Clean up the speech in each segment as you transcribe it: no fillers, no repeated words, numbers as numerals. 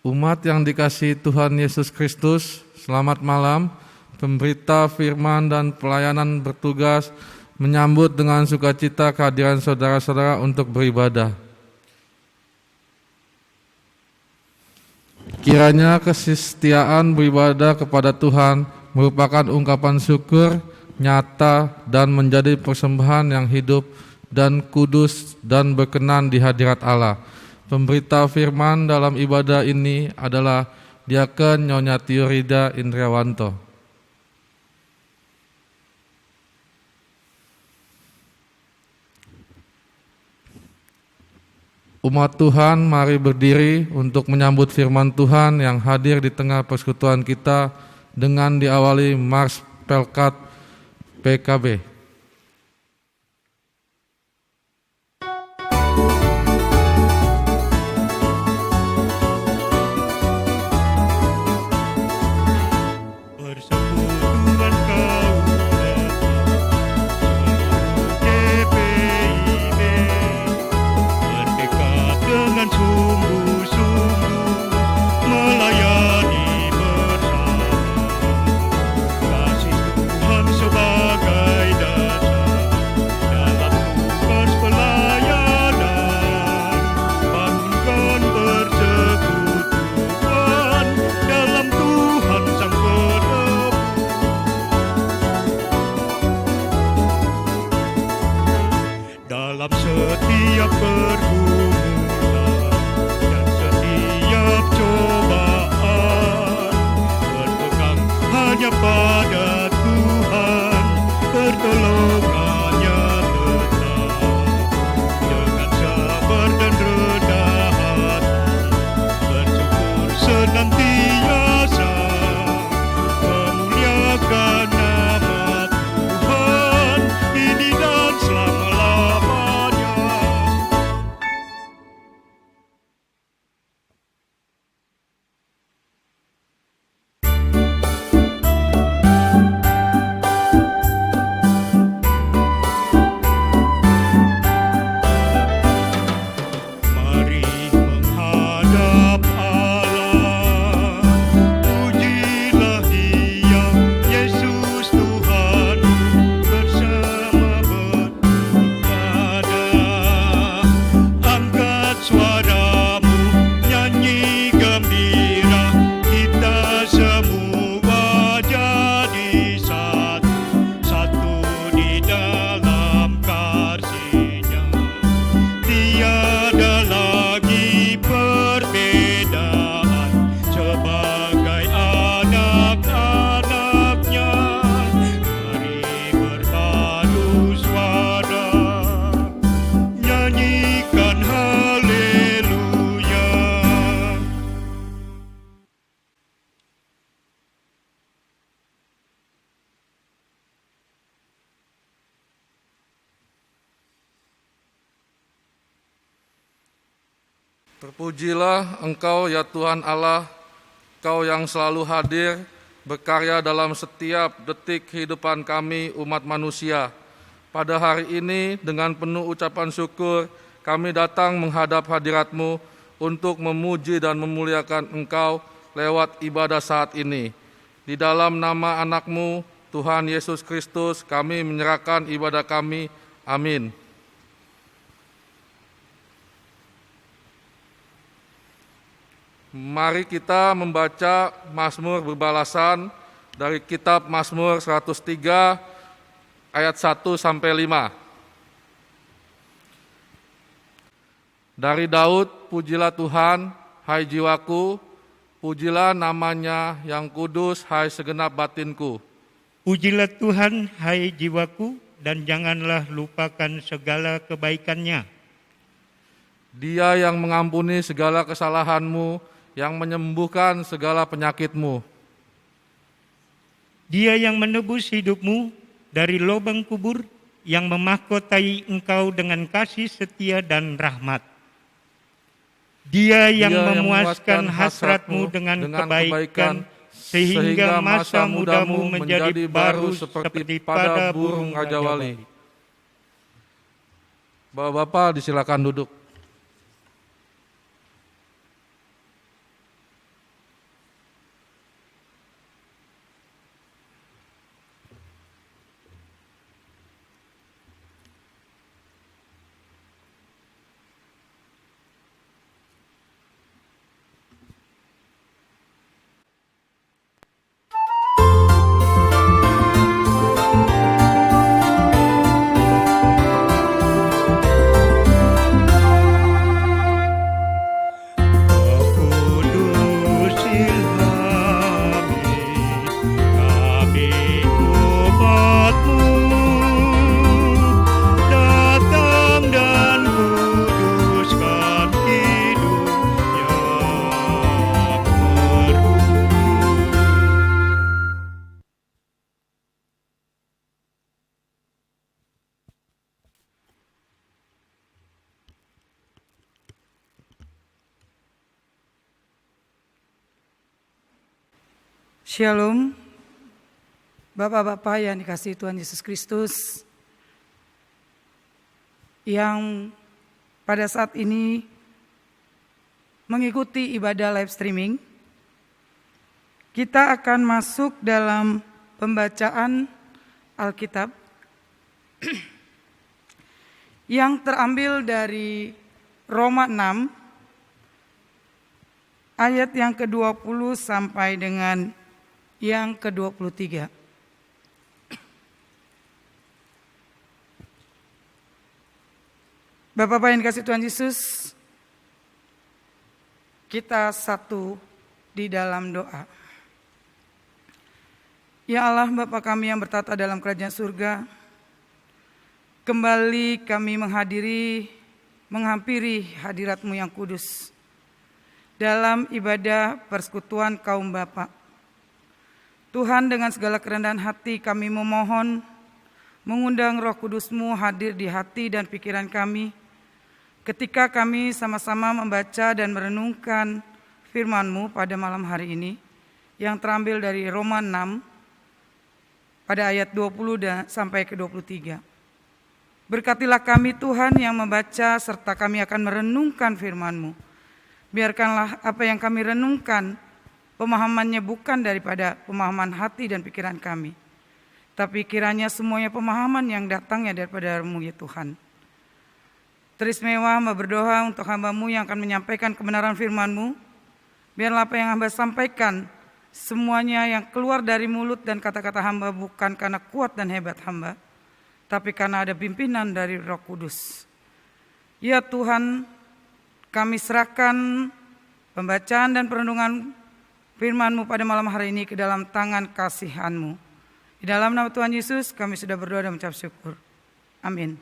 Umat yang dikasihi Tuhan Yesus Kristus, selamat malam. Pemberita firman dan pelayanan bertugas menyambut dengan sukacita kehadiran saudara-saudara untuk beribadah. Kiranya kesetiaan beribadah kepada Tuhan merupakan ungkapan syukur nyata dan menjadi persembahan yang hidup dan kudus dan berkenan di hadirat Allah. Pemberita firman dalam ibadah ini adalah Diaken Nyonya Tiurida Indriawanto. Umat Tuhan, mari berdiri untuk menyambut firman Tuhan yang hadir di tengah persekutuan kita dengan diawali Mars Pelkat PKB. Terpujilah Engkau ya Tuhan Allah, Kau yang selalu hadir, berkarya dalam setiap detik kehidupan kami umat manusia. Pada hari ini dengan penuh ucapan syukur, kami datang menghadap hadirat-Mu untuk memuji dan memuliakan Engkau lewat ibadah saat ini. Di dalam nama anak-Mu, Tuhan Yesus Kristus, kami menyerahkan ibadah kami. Amin. Mari kita membaca Mazmur berbalasan dari kitab Mazmur 103 ayat 1 sampai 5. Dari Daud, pujilah Tuhan, hai jiwaku, pujilah namanya yang kudus, hai segenap batinku. Pujilah Tuhan, hai jiwaku, dan janganlah lupakan segala kebaikannya. Dia yang mengampuni segala kesalahanmu, yang menyembuhkan segala penyakitmu. Dia yang menebus hidupmu dari lubang kubur, yang memahkotai engkau dengan kasih setia dan rahmat. Dia yang memuaskan hasratmu dengan kebaikan, sehingga masa mudamu menjadi baru seperti pada burung Raja Wali. Bapak-bapak disilakan duduk. Shalom, Bapak-bapak yang dikasihi Tuhan Yesus Kristus, yang pada saat ini mengikuti ibadah live streaming. Kita akan masuk dalam pembacaan Alkitab yang terambil dari Roma 6 ayat yang ke-20 sampai dengan yang ke-23. Bapak-bapak yang dikasihi Tuhan Yesus, kita satu di dalam doa. Ya Allah, Bapa kami yang bertata dalam kerajaan surga, kembali kami menghampiri hadirat-Mu yang kudus dalam ibadah persekutuan kaum Bapa. Tuhan, dengan segala kerendahan hati kami memohon, mengundang Roh Kudus-Mu hadir di hati dan pikiran kami, ketika kami sama-sama membaca dan merenungkan firman-Mu pada malam hari ini, yang terambil dari Roma 6, pada ayat 20 sampai ke 23. Berkatilah kami Tuhan yang membaca serta kami akan merenungkan firman-Mu. Biarkanlah apa yang kami renungkan, pemahamannya bukan daripada pemahaman hati dan pikiran kami, tapi kiranya semuanya pemahaman yang datangnya daripada-Mu ya Tuhan. Teristimewa hamba berdoa untuk hamba-Mu yang akan menyampaikan kebenaran firman-Mu. Biarlah apa yang hamba sampaikan, semuanya yang keluar dari mulut dan kata-kata hamba bukan karena kuat dan hebat hamba, tapi karena ada pimpinan dari Roh Kudus. Ya Tuhan, kami serahkan pembacaan dan perenungan firman-Mu pada malam hari ini ke dalam tangan kasihan-Mu. Di dalam nama Tuhan Yesus kami sudah berdoa dan mengucap syukur. Amin.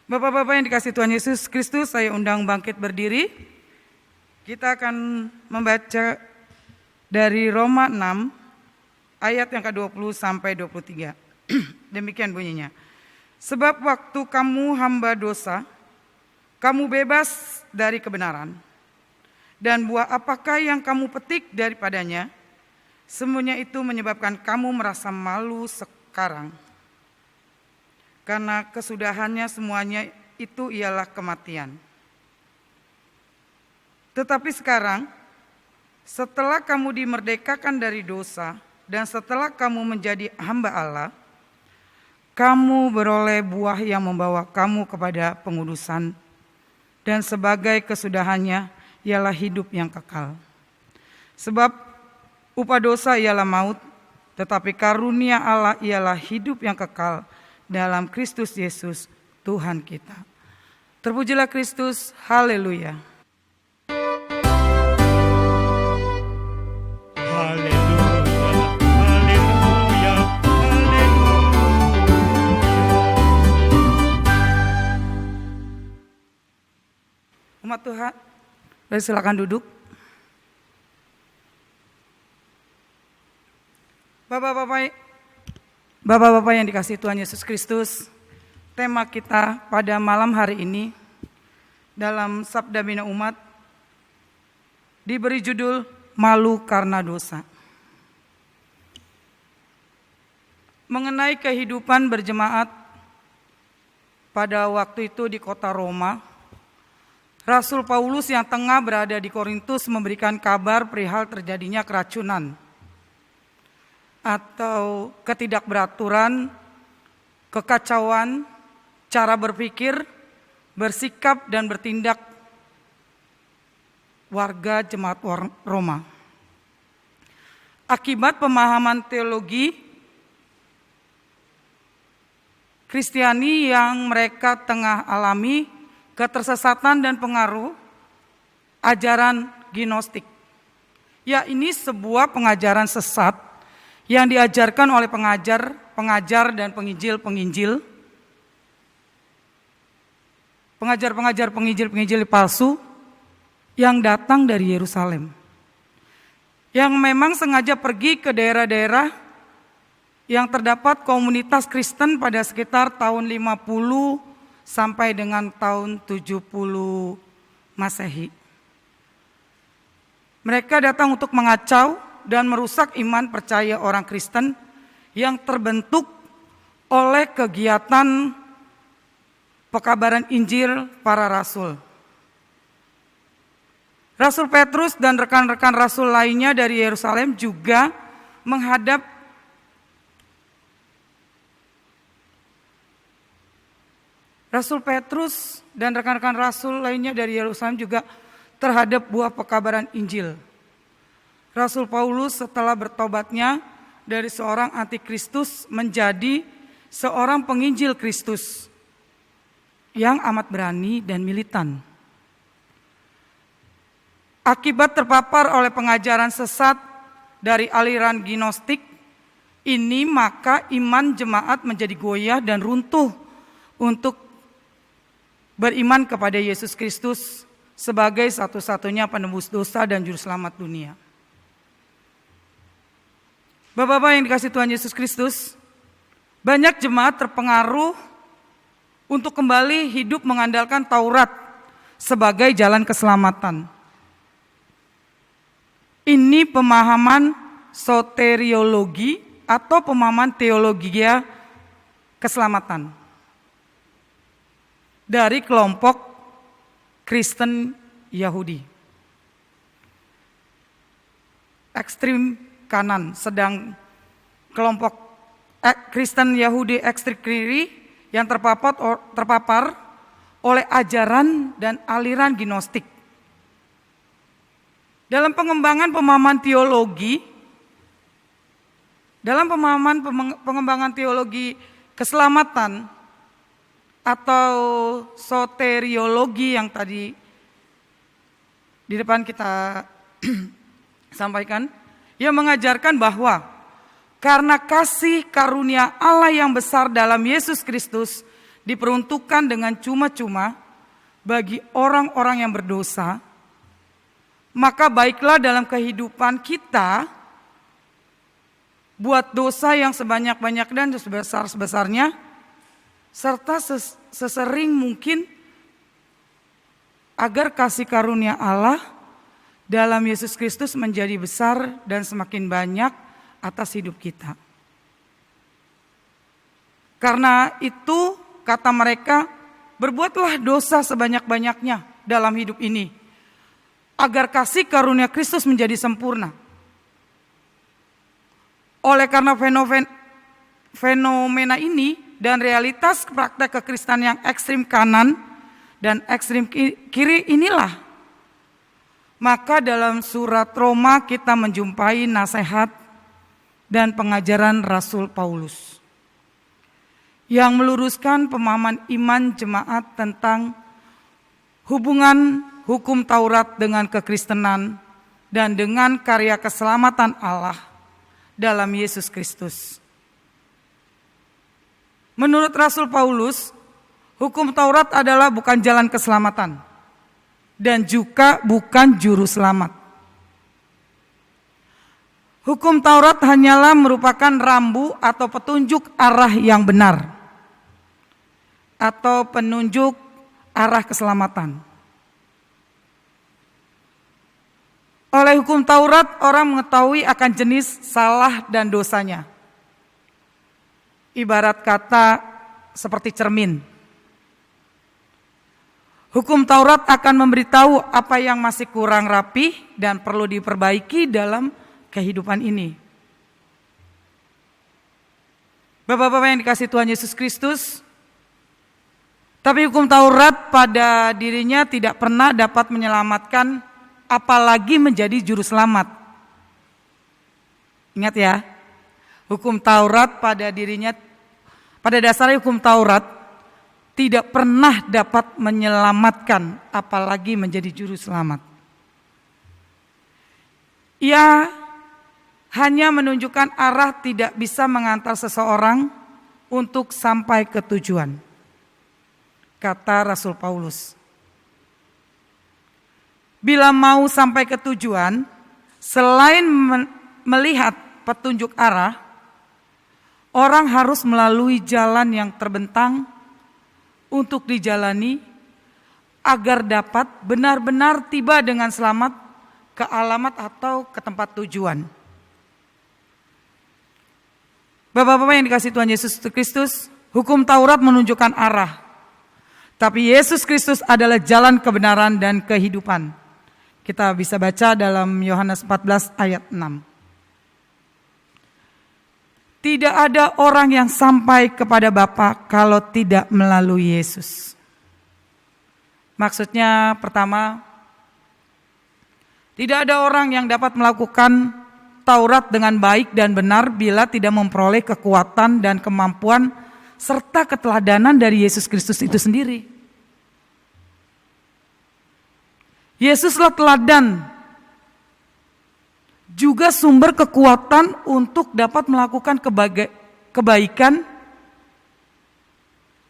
Bapak-bapak yang dikasihi Tuhan Yesus Kristus, saya undang bangkit berdiri. Kita akan membaca dari Roma 6 ayat yang ke-20 sampai 23. Demikian bunyinya. Sebab waktu kamu hamba dosa, kamu bebas dari kebenaran. Dan buah apakah yang kamu petik daripadanya, semuanya itu menyebabkan kamu merasa malu sekarang. Karena kesudahannya semuanya itu ialah kematian. Tetapi sekarang, setelah kamu dimerdekakan dari dosa, dan setelah kamu menjadi hamba Allah, kamu beroleh buah yang membawa kamu kepada pengudusan, dan sebagai kesudahannya ialah hidup yang kekal. Sebab upah dosa ialah maut, tetapi karunia Allah ialah hidup yang kekal dalam Kristus Yesus Tuhan kita. Terpujilah Kristus, haleluya. Umat Tuhan, silakan duduk. Bapak-bapak yang dikasihi Tuhan Yesus Kristus, tema kita pada malam hari ini dalam Sabda Bina Umat diberi judul Malu Karena Dosa. Mengenai kehidupan berjemaat pada waktu itu di kota Roma, Rasul Paulus yang tengah berada di Korintus memberikan kabar perihal terjadinya keracunan atau ketidakberaturan, kekacauan, cara berpikir, bersikap dan bertindak warga jemaat Roma. Akibat pemahaman teologi Kristiani yang mereka tengah alami, ketersesatan dan pengaruh ajaran gnostik. Ya, ini sebuah pengajaran sesat yang diajarkan oleh pengajar dan penginjil palsu yang datang dari Yerusalem, yang memang sengaja pergi ke daerah-daerah yang terdapat komunitas Kristen pada sekitar tahun 50 sampai dengan tahun 70 Masehi. Mereka datang untuk mengacau dan merusak iman percaya orang Kristen yang terbentuk oleh kegiatan pekabaran Injil para rasul. Rasul Petrus dan rekan-rekan rasul lainnya dari Yerusalem juga menghadap Rasul Petrus dan rekan-rekan rasul lainnya dari Yerusalem juga terhadap buah pekabaran Injil. Rasul Paulus setelah bertobatnya dari seorang antikristus menjadi seorang penginjil Kristus yang amat berani dan militan. Akibat terpapar oleh pengajaran sesat dari aliran Gnostik ini, maka iman jemaat menjadi goyah dan runtuh untuk beriman kepada Yesus Kristus sebagai satu-satunya penebus dosa dan juru selamat dunia. Bapak-bapak yang dikasihi Tuhan Yesus Kristus, banyak jemaat terpengaruh untuk kembali hidup mengandalkan Taurat sebagai jalan keselamatan. Ini pemahaman soteriologi atau pemahaman teologia keselamatan dari kelompok Kristen Yahudi. Ekstrim kanan, sedang kelompok Kristen Yahudi ekstrim kiri yang terpapar oleh ajaran dan aliran Gnostik. Dalam pengembangan pemahaman teologi, pengembangan teologi keselamatan atau soteriologi yang tadi di depan kita sampaikan, yang mengajarkan bahwa karena kasih karunia Allah yang besar dalam Yesus Kristus diperuntukkan dengan cuma-cuma bagi orang-orang yang berdosa, maka baiklah dalam kehidupan kita buat dosa yang sebanyak-banyak dan sebesar-besarnya, serta sesering mungkin agar kasih karunia Allah dalam Yesus Kristus menjadi besar dan semakin banyak atas hidup kita. Karena itu kata mereka, berbuatlah dosa sebanyak-banyaknya dalam hidup ini, agar kasih karunia Kristus menjadi sempurna. Oleh karena fenomena ini dan realitas praktek kekristenan yang ekstrim kanan dan ekstrim kiri inilah, maka dalam surat Roma kita menjumpai nasihat dan pengajaran Rasul Paulus yang meluruskan pemahaman iman jemaat tentang hubungan hukum Taurat dengan kekristenan dan dengan karya keselamatan Allah dalam Yesus Kristus. Menurut Rasul Paulus, hukum Taurat adalah bukan jalan keselamatan dan juga bukan juru selamat. Hukum Taurat hanyalah merupakan rambu atau petunjuk arah yang benar atau penunjuk arah keselamatan. Oleh hukum Taurat, orang mengetahui akan jenis salah dan dosanya. Ibarat kata seperti cermin. Hukum Taurat akan memberitahu apa yang masih kurang rapi dan perlu diperbaiki dalam kehidupan ini. Bapak-bapak yang dikasihi Tuhan Yesus Kristus, tapi hukum Taurat pada dirinya tidak pernah dapat menyelamatkan, apalagi menjadi juru selamat. Ingat ya, hukum Taurat pada dirinya, pada dasarnya hukum Taurat tidak pernah dapat menyelamatkan, apalagi menjadi juru selamat. Ia hanya menunjukkan arah, tidak bisa mengantar seseorang untuk sampai ke tujuan, kata Rasul Paulus. Bila mau sampai ke tujuan, selain melihat petunjuk arah, orang harus melalui jalan yang terbentang untuk dijalani agar dapat benar-benar tiba dengan selamat ke alamat atau ke tempat tujuan. Bapak-bapak yang dikasihi Tuhan Yesus Kristus, hukum Taurat menunjukkan arah. Tapi Yesus Kristus adalah jalan kebenaran dan kehidupan. Kita bisa baca dalam Yohanes 14 ayat 6. Tidak ada orang yang sampai kepada Bapa kalau tidak melalui Yesus. Maksudnya pertama, tidak ada orang yang dapat melakukan Taurat dengan baik dan benar bila tidak memperoleh kekuatan dan kemampuan serta keteladanan dari Yesus Kristus itu sendiri. Yesuslah teladan, juga sumber kekuatan untuk dapat melakukan kebaikan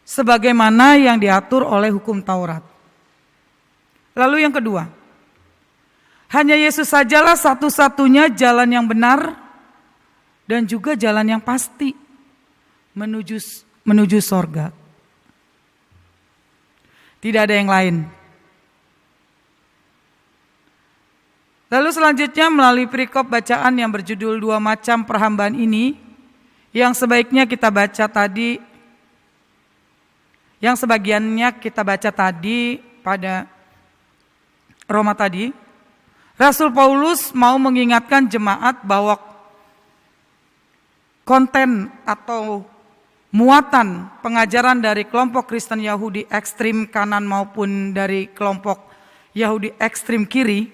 sebagaimana yang diatur oleh hukum Taurat. Lalu yang kedua, hanya Yesus sajalah satu-satunya jalan yang benar dan juga jalan yang pasti menuju sorga. Tidak ada yang lain. Lalu selanjutnya melalui perikop bacaan yang berjudul 2 macam perhambaan ini, yang sebaiknya kita baca tadi, yang sebagiannya kita baca tadi pada Roma tadi, Rasul Paulus mau mengingatkan jemaat bahwa konten atau muatan pengajaran dari kelompok Kristen Yahudi ekstrim kanan maupun dari kelompok Yahudi ekstrim kiri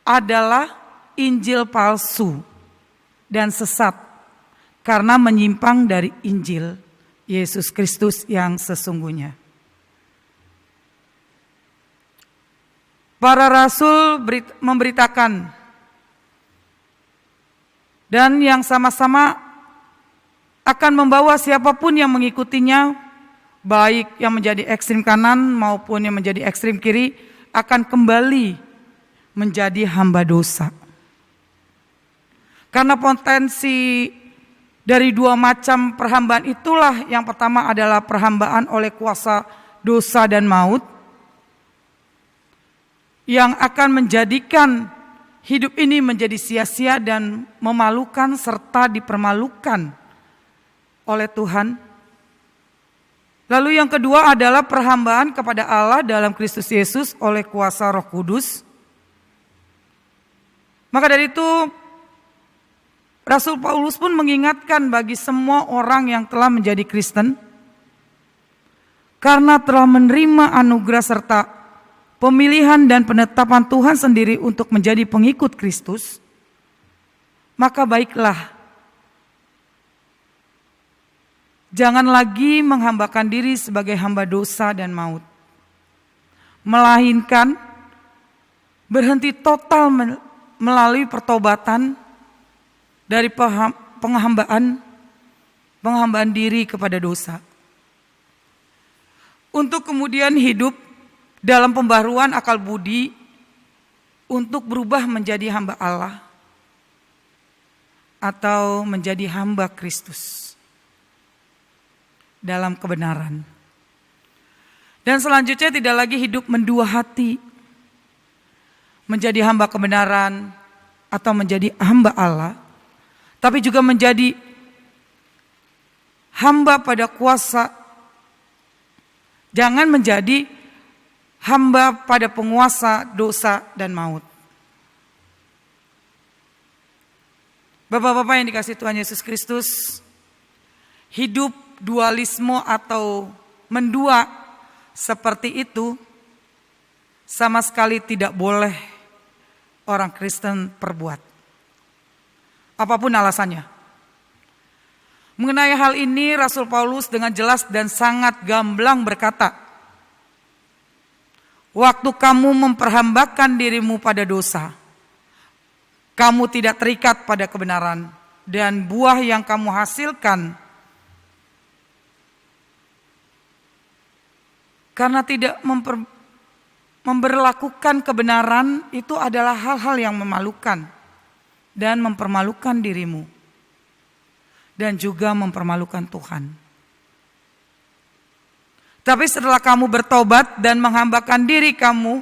adalah Injil palsu dan sesat karena menyimpang dari Injil Yesus Kristus yang sesungguhnya. Para rasul memberitakan dan yang sama-sama akan membawa siapapun yang mengikutinya, baik yang menjadi ekstrem kanan maupun yang menjadi ekstrem kiri, akan kembali menjadi hamba dosa. Karena potensi dari 2 macam perhambaan itulah, yang pertama adalah perhambaan oleh kuasa dosa dan maut, yang akan menjadikan hidup ini menjadi sia-sia dan memalukan serta dipermalukan oleh Tuhan. Lalu yang kedua adalah perhambaan kepada Allah dalam Kristus Yesus oleh kuasa Roh Kudus. Maka dari itu Rasul Paulus pun mengingatkan bagi semua orang yang telah menjadi Kristen, karena telah menerima anugerah serta pemilihan dan penetapan Tuhan sendiri untuk menjadi pengikut Kristus, maka baiklah, jangan lagi menghambakan diri sebagai hamba dosa dan maut, melainkan berhenti total melalui pertobatan dari penghambaan diri kepada dosa, untuk kemudian hidup dalam pembaruan akal budi untuk berubah menjadi hamba Allah atau menjadi hamba Kristus dalam kebenaran. Dan selanjutnya tidak lagi hidup mendua hati, menjadi hamba kebenaran atau menjadi hamba Allah, tapi juga menjadi hamba pada kuasa. Jangan menjadi hamba pada penguasa dosa dan maut. Bapak-bapak yang dikasihi Tuhan Yesus Kristus, hidup dualisme atau mendua seperti itu sama sekali tidak boleh orang Kristen perbuat, apapun alasannya. Mengenai hal ini, Rasul Paulus dengan jelas dan sangat gamblang berkata, waktu kamu memperhambakan dirimu pada dosa, kamu tidak terikat pada kebenaran, dan buah yang kamu hasilkan karena tidak memberlakukan kebenaran itu adalah hal-hal yang memalukan dan mempermalukan dirimu dan juga mempermalukan Tuhan. Tapi setelah kamu bertobat dan menghambakan diri kamu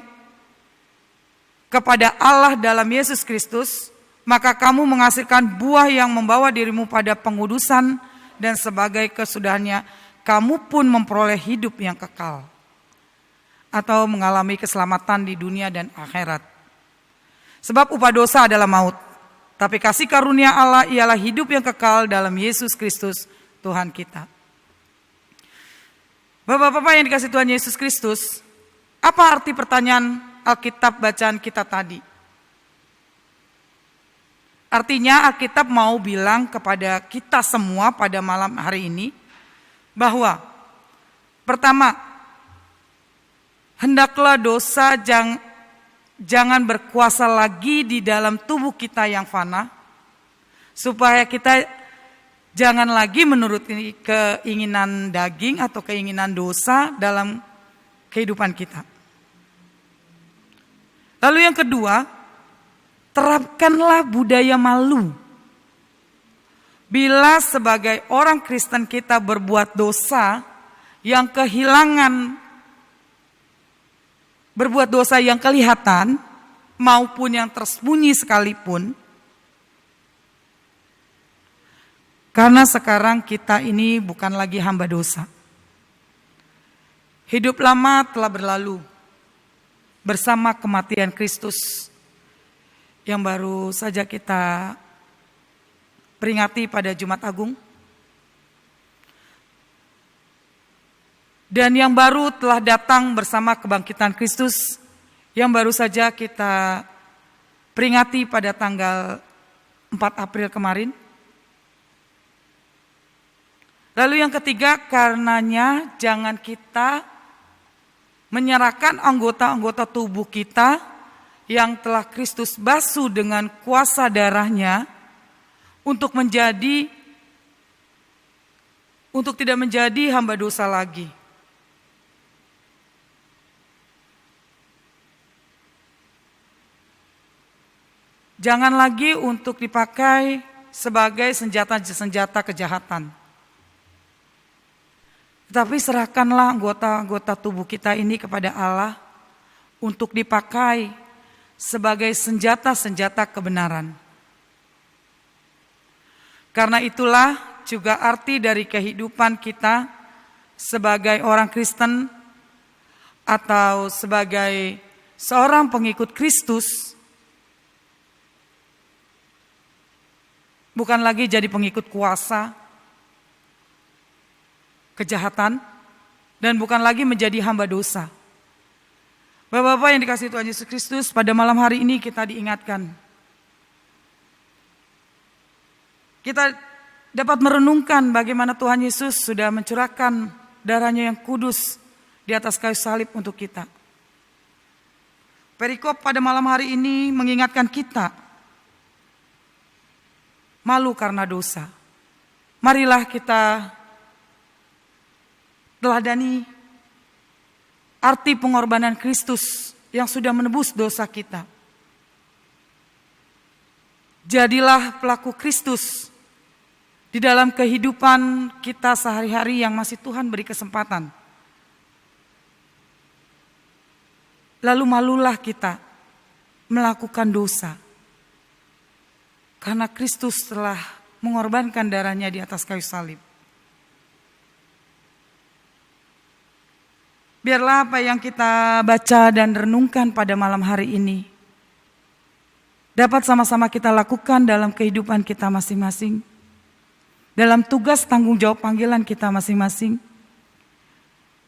kepada Allah dalam Yesus Kristus, maka kamu menghasilkan buah yang membawa dirimu pada pengudusan, dan sebagai kesudahannya kamu pun memperoleh hidup yang kekal atau mengalami keselamatan di dunia dan akhirat. Sebab upah dosa adalah maut, tapi kasih karunia Allah ialah hidup yang kekal dalam Yesus Kristus Tuhan kita. Bapak-bapak yang dikasihi Tuhan Yesus Kristus, apa arti pertanyaan Alkitab bacaan kita tadi? Artinya Alkitab mau bilang kepada kita semua pada malam hari ini bahwa pertama, hendaklah dosa jangan berkuasa lagi di dalam tubuh kita yang fana, supaya kita jangan lagi menuruti keinginan daging atau keinginan dosa dalam kehidupan kita. Lalu yang kedua, terapkanlah budaya malu. Bila sebagai orang Kristen kita berbuat dosa yang berbuat dosa yang kelihatan maupun yang tersembunyi sekalipun, karena sekarang kita ini bukan lagi hamba dosa. Hidup lama telah berlalu bersama kematian Kristus yang baru saja kita peringati pada Jumat Agung. Dan yang baru telah datang bersama kebangkitan Kristus yang baru saja kita peringati pada tanggal 4 April kemarin. Lalu yang ketiga, karenanya jangan kita menyerahkan anggota-anggota tubuh kita yang telah Kristus basuh dengan kuasa darahnya untuk tidak menjadi hamba dosa lagi. Jangan lagi untuk dipakai sebagai senjata-senjata kejahatan. Tetapi serahkanlah anggota-anggota tubuh kita ini kepada Allah untuk dipakai sebagai senjata-senjata kebenaran. Karena itulah juga arti dari kehidupan kita sebagai orang Kristen atau sebagai seorang pengikut Kristus, bukan lagi jadi pengikut kuasa, kejahatan, dan bukan lagi menjadi hamba dosa. Bapak-bapak yang dikasihi Tuhan Yesus Kristus, pada malam hari ini kita diingatkan. Kita dapat merenungkan bagaimana Tuhan Yesus sudah mencurahkan darahnya yang kudus di atas kayu salib untuk kita. Perikop pada malam hari ini mengingatkan kita malu karena dosa. Marilah kita teladani arti pengorbanan Kristus yang sudah menebus dosa kita. Jadilah pelaku Kristus di dalam kehidupan kita sehari-hari yang masih Tuhan beri kesempatan. Lalu malulah kita melakukan dosa, karena Kristus telah mengorbankan darahnya di atas kayu salib. Biarlah apa yang kita baca dan renungkan pada malam hari ini dapat sama-sama kita lakukan dalam kehidupan kita masing-masing, dalam tugas tanggung jawab panggilan kita masing-masing,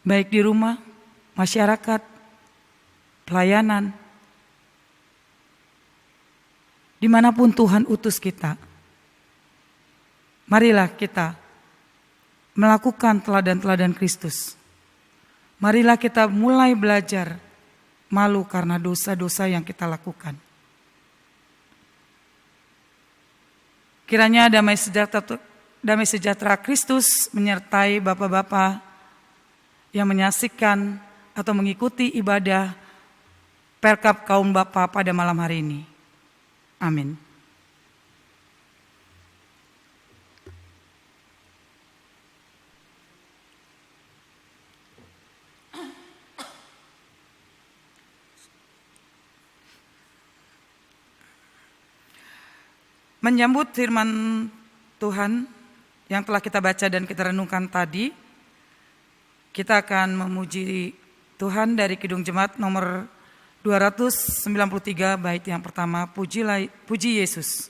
baik di rumah, masyarakat, pelayanan, dimanapun Tuhan utus kita. Marilah kita melakukan teladan-teladan Kristus. Marilah kita mulai belajar malu karena dosa-dosa yang kita lakukan. Kiranya damai sejahtera Kristus menyertai bapak-bapak yang menyaksikan atau mengikuti ibadah Perkab kaum bapa pada malam hari ini. Amin. Menyambut firman Tuhan yang telah kita baca dan kita renungkan tadi, kita akan memuji Tuhan dari Kidung Jemaat nomor 293 bait yang pertama, Puji Yesus.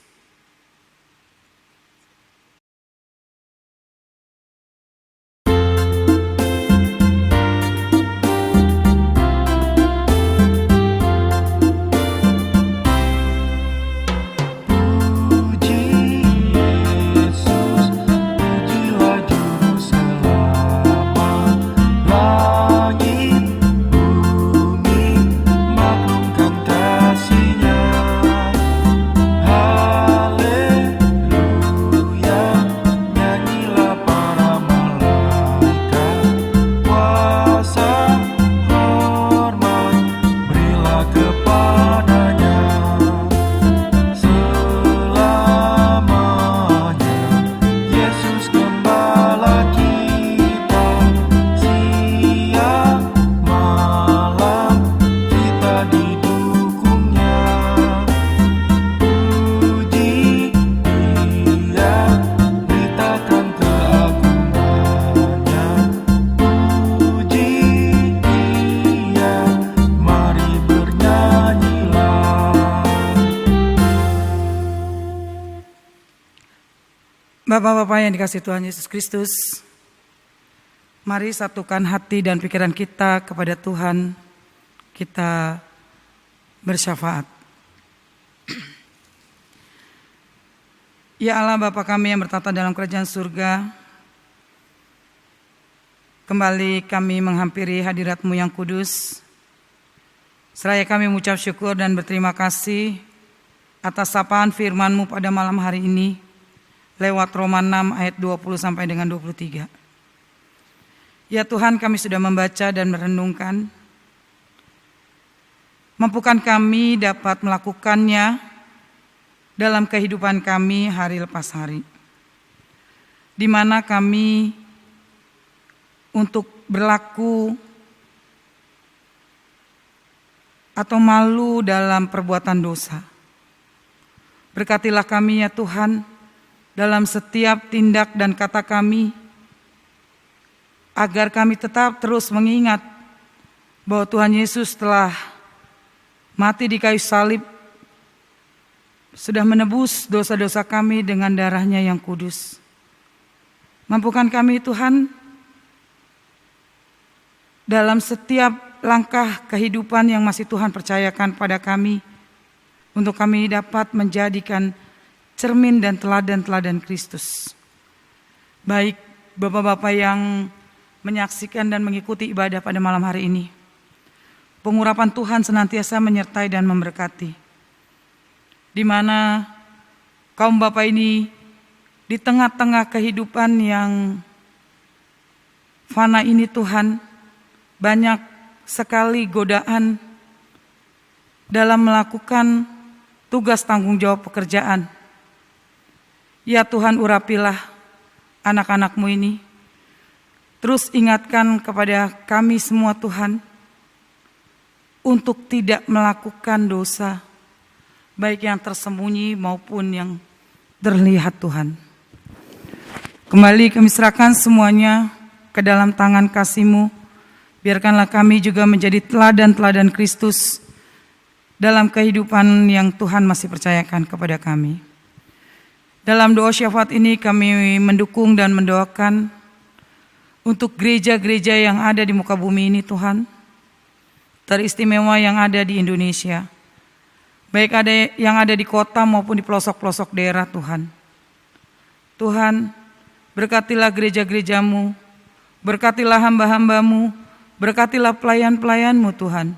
Bapak-bapak yang dikasihi Tuhan Yesus Kristus, mari satukan hati dan pikiran kita kepada Tuhan, kita bersyafaat. Ya Allah Bapa kami yang bertata dalam kerajaan surga, kembali kami menghampiri hadirat-Mu yang kudus. Seraya kami mengucap syukur dan berterima kasih atas sapaan firman-Mu pada malam hari ini, lewat Roma 6 ayat 20 sampai dengan 23. Ya Tuhan, kami sudah membaca dan merenungkan. Mampukan kami dapat melakukannya dalam kehidupan kami hari lepas hari, di mana kami untuk berlaku atau malu dalam perbuatan dosa. Berkatilah kami ya Tuhan, dalam setiap tindak dan kata kami, agar kami tetap terus mengingat bahwa Tuhan Yesus telah mati di kayu salib, sudah menebus dosa-dosa kami dengan darah-Nya yang kudus. Mampukan kami Tuhan, dalam setiap langkah kehidupan yang masih Tuhan percayakan pada kami, untuk kami dapat menjadikan cermin dan teladan-teladan Kristus. Baik Bapak-bapak yang menyaksikan dan mengikuti ibadah pada malam hari ini, pengurapan Tuhan senantiasa menyertai dan memberkati. Di mana kaum Bapak ini di tengah-tengah kehidupan yang fana ini Tuhan, banyak sekali godaan dalam melakukan tugas tanggung jawab pekerjaan. Ya Tuhan, urapilah anak-anak-Mu ini. Terus ingatkan kepada kami semua Tuhan, untuk tidak melakukan dosa, baik yang tersembunyi maupun yang terlihat Tuhan. Kembali kami serahkan semuanya ke dalam tangan kasih-Mu. Biarkanlah kami juga menjadi teladan-teladan Kristus dalam kehidupan yang Tuhan masih percayakan kepada kami. Dalam doa syafaat ini kami mendukung dan mendoakan untuk gereja-gereja yang ada di muka bumi ini Tuhan, teristimewa yang ada di Indonesia, baik ada yang ada di kota maupun di pelosok-pelosok daerah Tuhan. Tuhan, berkatilah gereja-gereja-Mu, berkatilah hamba-hamba-Mu, berkatilah pelayan-pelayan-Mu Tuhan,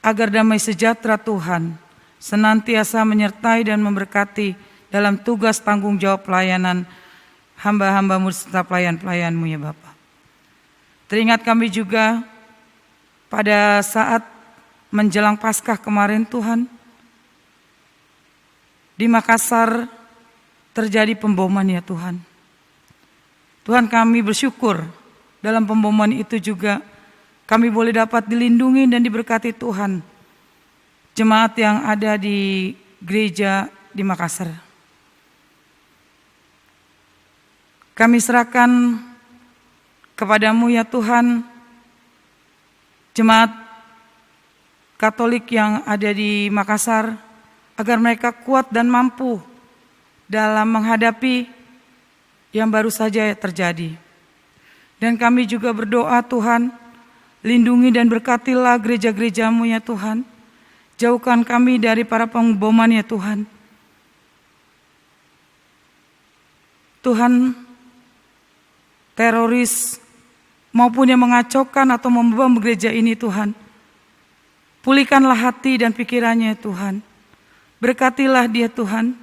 agar damai sejahtera Tuhan senantiasa menyertai dan memberkati dalam tugas tanggung jawab pelayanan hamba-hamba-Mu serta pelayan-pelayan-Mu ya Bapa. Teringat kami juga pada saat menjelang Paskah kemarin Tuhan, di Makassar terjadi pemboman ya Tuhan. Tuhan, kami bersyukur dalam pemboman itu juga kami boleh dapat dilindungi dan diberkati Tuhan. Jemaat yang ada di gereja di Makassar. Kami serahkan kepadamu ya Tuhan, jemaat Katolik yang ada di Makassar, agar mereka kuat dan mampu dalam menghadapi yang baru saja terjadi. Dan kami juga berdoa Tuhan, lindungi dan berkatilah gereja-gerejamu ya Tuhan. Jauhkan kami dari para pengboman ya Tuhan. Tuhan, teroris maupun yang mengacaukan atau membom gereja ini Tuhan, pulihkanlah hati dan pikirannya Tuhan. Berkatilah dia Tuhan,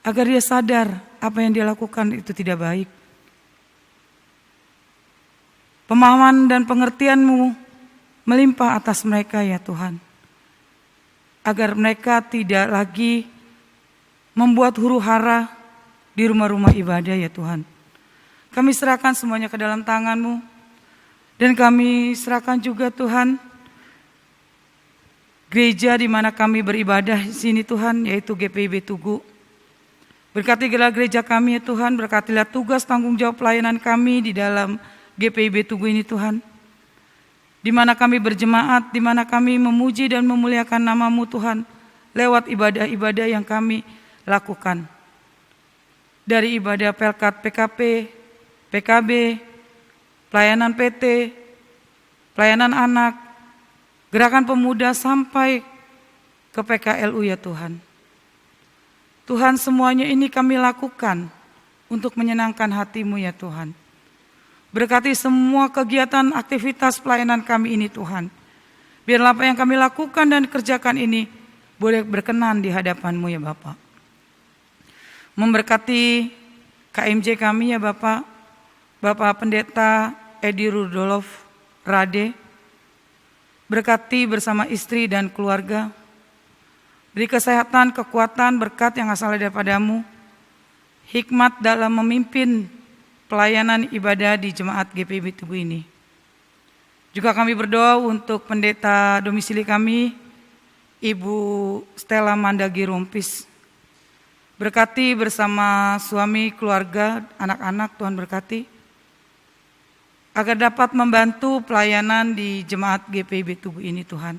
agar dia sadar apa yang dia lakukan itu tidak baik. Pemahaman dan pengertian-Mu melimpah atas mereka ya Tuhan, agar mereka tidak lagi membuat huru-hara di rumah-rumah ibadah ya Tuhan. Kami serahkan semuanya ke dalam tangan-Mu, dan kami serahkan juga Tuhan gereja di mana kami beribadah di sini Tuhan, yaitu GPIB Tugu. Berkati gereja kami ya Tuhan, berkatilah tugas tanggung jawab pelayanan kami di dalam GPIB Tugu ini Tuhan. Di mana kami berjemaat, di mana kami memuji dan memuliakan nama-Mu Tuhan, lewat ibadah-ibadah yang kami lakukan. Dari ibadah Pelkat PKP, PKB, pelayanan PT, pelayanan anak, gerakan pemuda sampai ke PKLU ya Tuhan. Tuhan, semuanya ini kami lakukan untuk menyenangkan hati-Mu ya Tuhan. Berkati semua kegiatan aktivitas pelayanan kami ini Tuhan. Biarlah apa yang kami lakukan dan kerjakan ini boleh berkenan di hadapan-Mu ya Bapak. Memberkati KMJ kami ya Bapak, Bapak Pendeta Edi Rudolf Rade. Berkati bersama istri dan keluarga. Beri kesehatan, kekuatan, berkat yang asal daripada-Mu. Hikmat dalam memimpin pelayanan ibadah di jemaat GPIB Tugu ini. Juga kami berdoa untuk pendeta domisili kami, Ibu Stella Mandagi Rompis. Berkati bersama suami, keluarga, anak-anak, Tuhan berkati. Agar dapat membantu pelayanan di jemaat GPIB Tugu ini Tuhan.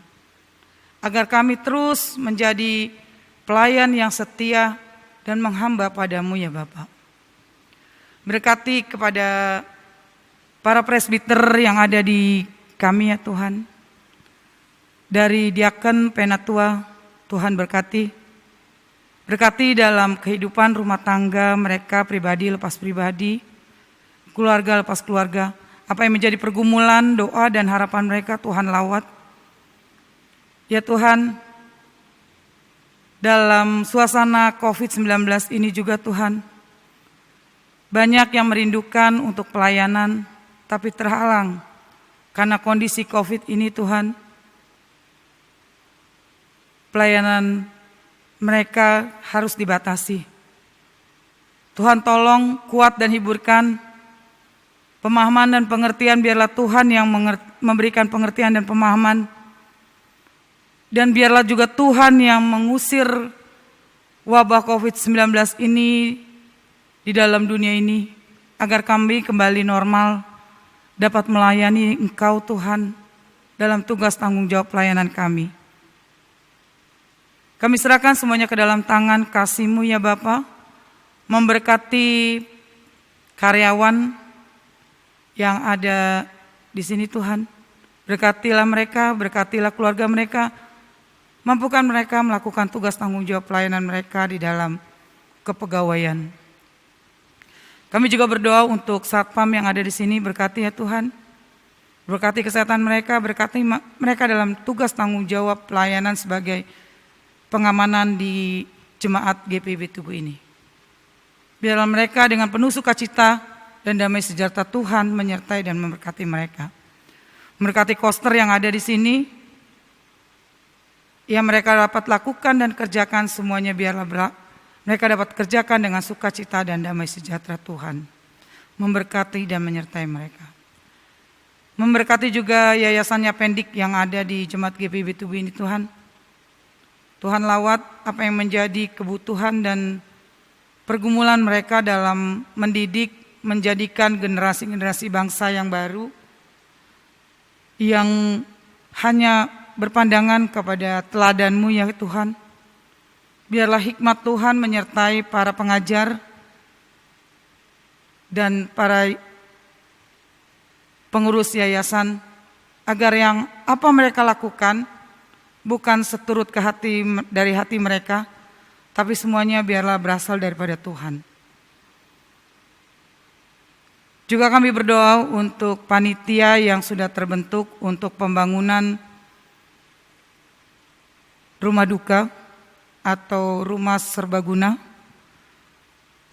Agar kami terus menjadi pelayan yang setia dan menghamba pada-Mu ya Bapak. Berkati kepada para presbiter yang ada di kami ya Tuhan. Dari diaken penatua, Tuhan berkati. Berkati dalam kehidupan rumah tangga mereka pribadi lepas pribadi, keluarga lepas keluarga. Apa yang menjadi pergumulan, doa dan harapan mereka Tuhan lawat. Ya Tuhan, dalam suasana COVID-19 ini juga Tuhan, banyak yang merindukan untuk pelayanan, tapi terhalang karena kondisi COVID ini Tuhan. Pelayanan mereka harus dibatasi. Tuhan tolong kuat dan hiburkan pemahaman dan pengertian, biarlah Tuhan yang memberikan pengertian dan pemahaman. Dan biarlah juga Tuhan yang mengusir wabah COVID-19 ini di dalam dunia ini, agar kami kembali normal, dapat melayani Engkau Tuhan dalam tugas tanggung jawab pelayanan kami. Kami serahkan semuanya ke dalam tangan kasih-Mu ya Bapa, memberkati karyawan yang ada di sini Tuhan. Berkatilah mereka, berkatilah keluarga mereka, mampukan mereka melakukan tugas tanggung jawab pelayanan mereka di dalam kepegawaian. Kami juga berdoa untuk satpam yang ada di sini, berkati ya Tuhan. Berkati kesehatan mereka, berkati mereka dalam tugas tanggung jawab pelayanan sebagai pengamanan di jemaat GPIB Tugu ini. Biarlah mereka dengan penuh sukacita dan damai sejahtera Tuhan menyertai dan memberkati mereka. Memberkati koster yang ada di sini, yang mereka dapat lakukan dan kerjakan semuanya, biarlah mereka dapat kerjakan dengan sukacita dan damai sejahtera Tuhan. Memberkati dan menyertai mereka. Memberkati juga yayasannya Pendik yang ada di jemaat GPIB Tugu ini Tuhan. Tuhan lawat apa yang menjadi kebutuhan dan pergumulan mereka dalam mendidik, menjadikan generasi-generasi bangsa yang baru, yang hanya berpandangan kepada teladan-Mu ya Tuhan. Biarlah hikmat Tuhan menyertai para pengajar dan para pengurus yayasan, agar yang apa mereka lakukan bukan seturut dari hati mereka, tapi semuanya biarlah berasal daripada Tuhan. Juga kami berdoa untuk panitia yang sudah terbentuk untuk pembangunan rumah duka atau rumah serbaguna.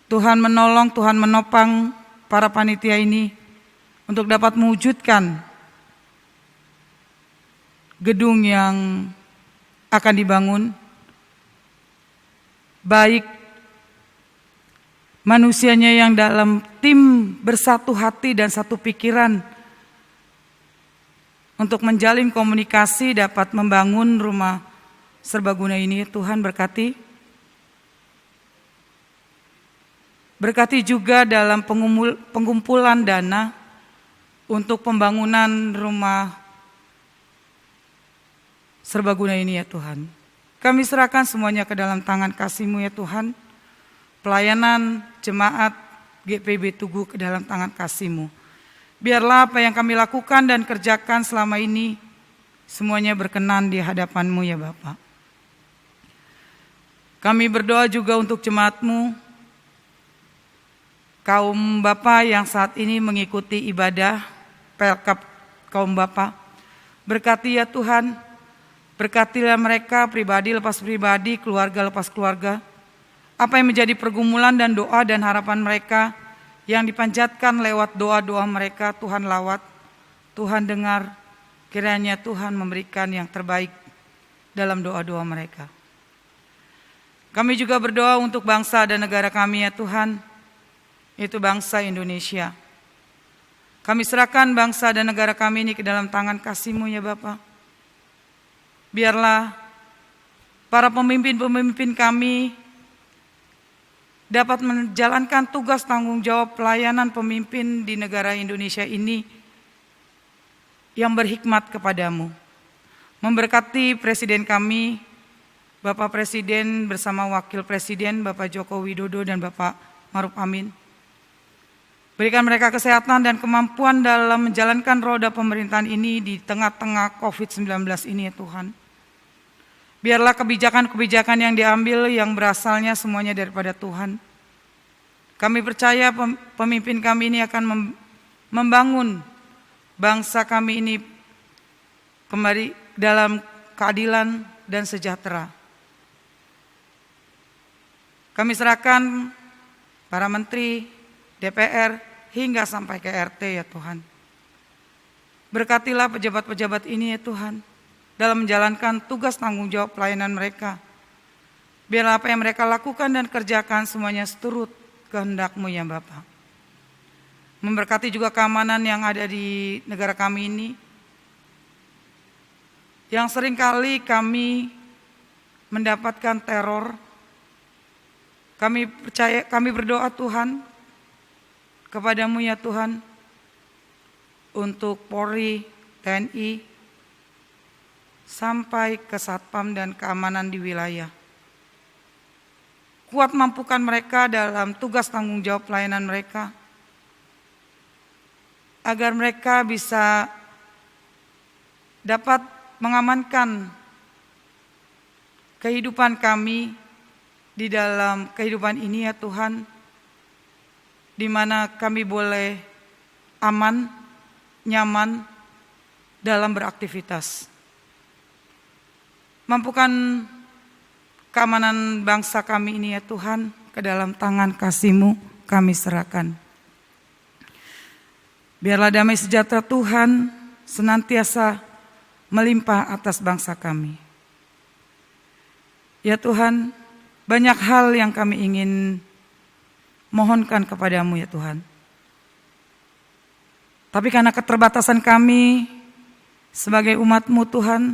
Tuhan menolong, Tuhan menopang para panitia ini untuk dapat mewujudkan gedung yang akan dibangun, baik manusianya yang dalam tim bersatu hati dan satu pikiran untuk menjalin komunikasi dapat membangun rumah serbaguna ini. Tuhan berkati. Berkati juga dalam pengumpulan dana untuk pembangunan rumah serbaguna ini ya Tuhan. Kami serahkan semuanya ke dalam tangan kasih-Mu ya Tuhan. Pelayanan jemaat GPB Tugu ke dalam tangan kasih-Mu. Biarlah apa yang kami lakukan dan kerjakan selama ini semuanya berkenan di hadapan-Mu ya Bapa. Kami berdoa juga untuk jemaat-Mu, kaum Bapa yang saat ini mengikuti ibadah Pelkap kaum Bapa. Berkati ya Tuhan. Berkatilah mereka pribadi lepas pribadi, keluarga lepas keluarga. Apa yang menjadi pergumulan dan doa dan harapan mereka yang dipanjatkan lewat doa-doa mereka, Tuhan lawat, Tuhan dengar. Kiranya Tuhan memberikan yang terbaik dalam doa-doa mereka. Kami juga berdoa untuk bangsa dan negara kami ya Tuhan, yaitu bangsa Indonesia. Kami serahkan bangsa dan negara kami ini ke dalam tangan kasih-Mu ya Bapa. Biarlah para pemimpin-pemimpin kami dapat menjalankan tugas tanggung jawab pelayanan pemimpin di negara Indonesia ini yang berhikmat kepadamu. Memberkati Presiden kami, Bapak Presiden bersama Wakil Presiden Bapak Joko Widodo dan Bapak Maruf Amin. Berikan mereka kesehatan dan kemampuan dalam menjalankan roda pemerintahan ini di tengah-tengah COVID-19 ini ya Tuhan. Biarlah kebijakan-kebijakan yang diambil yang berasalnya semuanya daripada Tuhan. Kami percaya pemimpin kami ini akan membangun bangsa kami ini kembali dalam keadilan dan sejahtera. Kami serahkan para menteri, DPR, hingga sampai ke RT ya Tuhan. Berkatilah pejabat-pejabat ini ya Tuhan, dalam menjalankan tugas tanggung jawab pelayanan mereka. Biarlah apa yang mereka lakukan dan kerjakan semuanya seturut kehendak-Mu ya Bapa. Memberkati juga keamanan yang ada di negara kami ini, yang seringkali kami mendapatkan teror. Kami berdoa Tuhan kepada-Mu ya Tuhan, untuk Polri, TNI, sampai ke Satpam dan keamanan di wilayah. Kuat mampukan mereka dalam tugas tanggung jawab pelayanan mereka, agar mereka bisa dapat mengamankan kehidupan kami di dalam kehidupan ini ya Tuhan, di mana kami boleh aman, nyaman dalam beraktivitas. Mampukan keamanan bangsa kami ini ya Tuhan, ke dalam tangan kasih-Mu kami serahkan. Biarlah damai sejahtera Tuhan senantiasa melimpah atas bangsa kami. Ya Tuhan, banyak hal yang kami ingin mohonkan kepadamu ya Tuhan. Tapi karena keterbatasan kami sebagai umat-Mu Tuhan,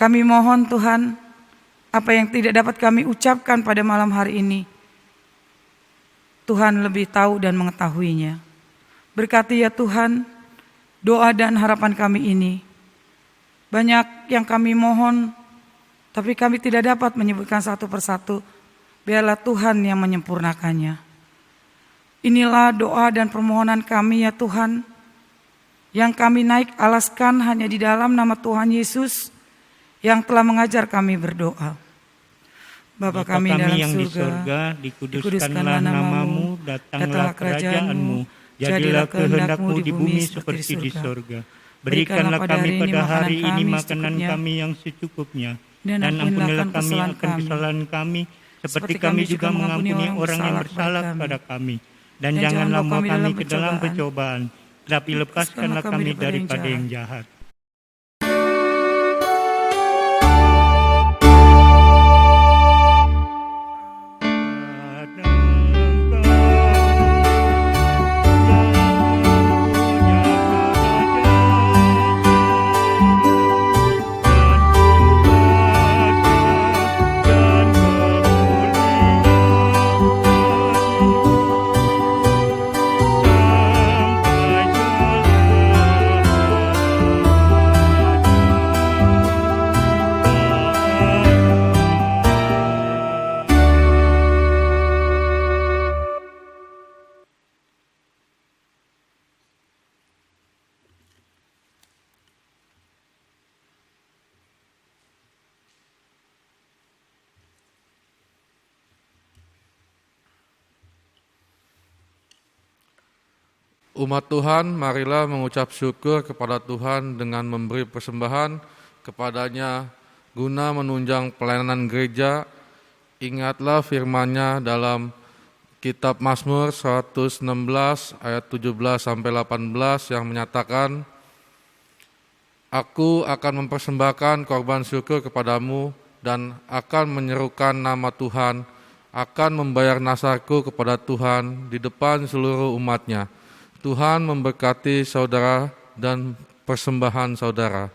Kami mohon Tuhan, apa yang tidak dapat kami ucapkan pada malam hari ini, Tuhan lebih tahu dan mengetahuinya. Berkati ya Tuhan, doa dan harapan kami ini. Banyak yang kami mohon, tapi kami tidak dapat menyebutkan satu persatu. Biarlah Tuhan yang menyempurnakannya. Inilah doa dan permohonan kami ya Tuhan, yang kami naik alaskan hanya di dalam nama Tuhan Yesus yang telah mengajar kami berdoa. Bapa kami dalam yang di surga, dikuduskanlah namamu, datanglah kerajaanmu, jadilah kehendak-Mu di bumi seperti di surga. Berikanlah kami pada hari ini makanan kami yang secukupnya, dan ampunilah kami akan kesalahan kami, seperti kami juga mengampuni orang yang bersalah kepada kami. Dan janganlah membawa kami ke dalam pencobaan, tetapi lepaskanlah kami daripada yang jahat. Umat Tuhan, marilah mengucap syukur kepada Tuhan dengan memberi persembahan kepadanya guna menunjang pelayanan gereja. Ingatlah firman-Nya dalam kitab Mazmur 116 ayat 17-18 yang menyatakan, Aku akan mempersembahkan korban syukur kepadamu dan akan menyerukan nama Tuhan, akan membayar nasarku kepada Tuhan di depan seluruh umat-Nya. Tuhan memberkati saudara dan persembahan saudara.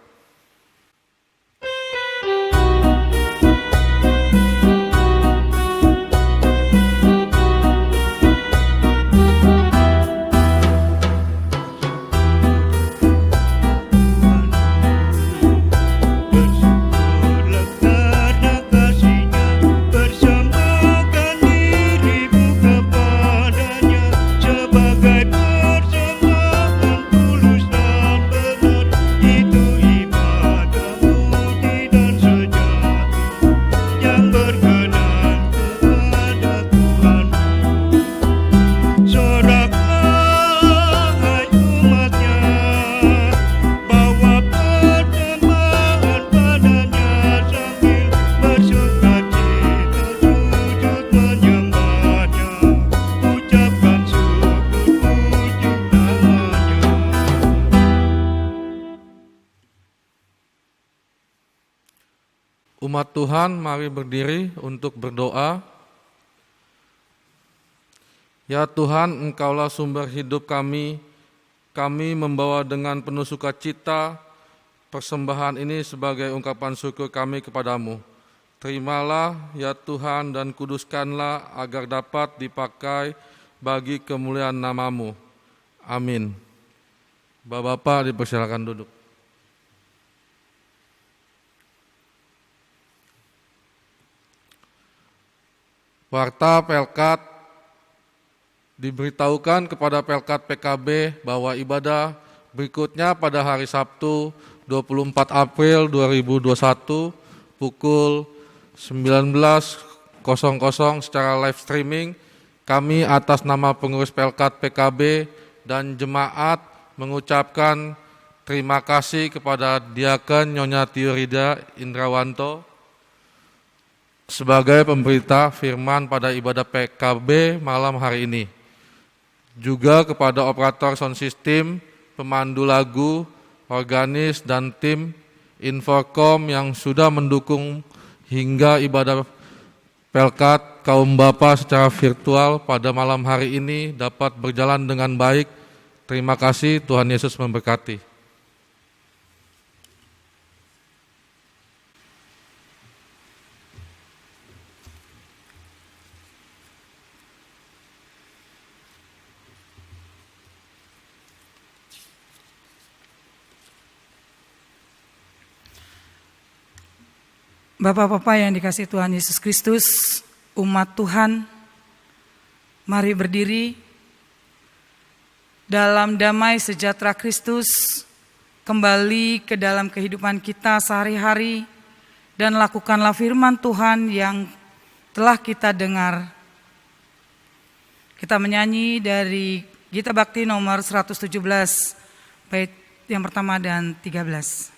Umat Tuhan, mari berdiri untuk berdoa. Ya Tuhan, Engkaulah sumber hidup kami. Kami membawa dengan penuh sukacita persembahan ini sebagai ungkapan syukur kami kepadamu. Terimalah ya Tuhan dan kuduskanlah agar dapat dipakai bagi kemuliaan nama-Mu. Amin. Bapak-bapak dipersilakan duduk. Warta Pelkat diberitahukan kepada Pelkat PKB bahwa ibadah berikutnya pada hari Sabtu 24 April 2021 pukul 19.00 secara live streaming. Kami atas nama pengurus Pelkat PKB dan jemaat mengucapkan terima kasih kepada Diaken Nyonya Tiurida Indrawanto sebagai pemberita firman pada ibadah PKB malam hari ini. Juga kepada operator sound system, pemandu lagu, organis, dan tim Infokom yang sudah mendukung hingga ibadah Pelkat kaum bapa secara virtual pada malam hari ini dapat berjalan dengan baik. Terima kasih, Tuhan Yesus memberkati. Bapak-bapak yang dikasihi Tuhan Yesus Kristus, umat Tuhan, mari berdiri dalam damai sejahtera Kristus, kembali ke dalam kehidupan kita sehari-hari, dan lakukanlah firman Tuhan yang telah kita dengar. Kita menyanyi dari Gita Bakti nomor 117, bait yang pertama dan 13.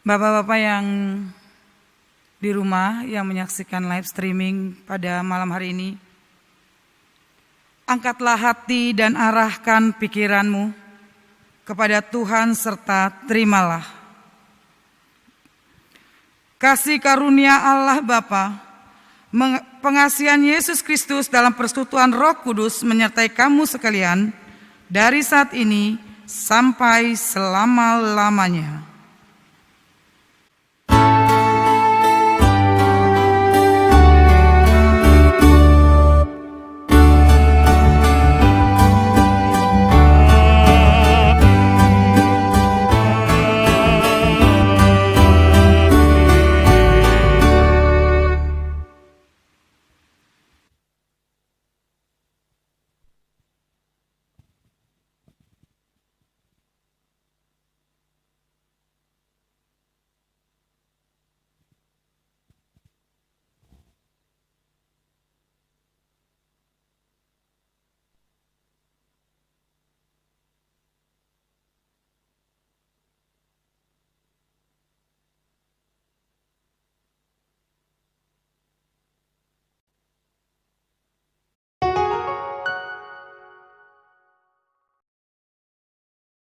Bapak-bapak yang di rumah yang menyaksikan live streaming pada malam hari ini, angkatlah hati dan arahkan pikiranmu kepada Tuhan serta terimalah. Kasih karunia Allah Bapa, pengasihan Yesus Kristus dalam persekutuan Roh Kudus menyertai kamu sekalian dari saat ini sampai selama-lamanya.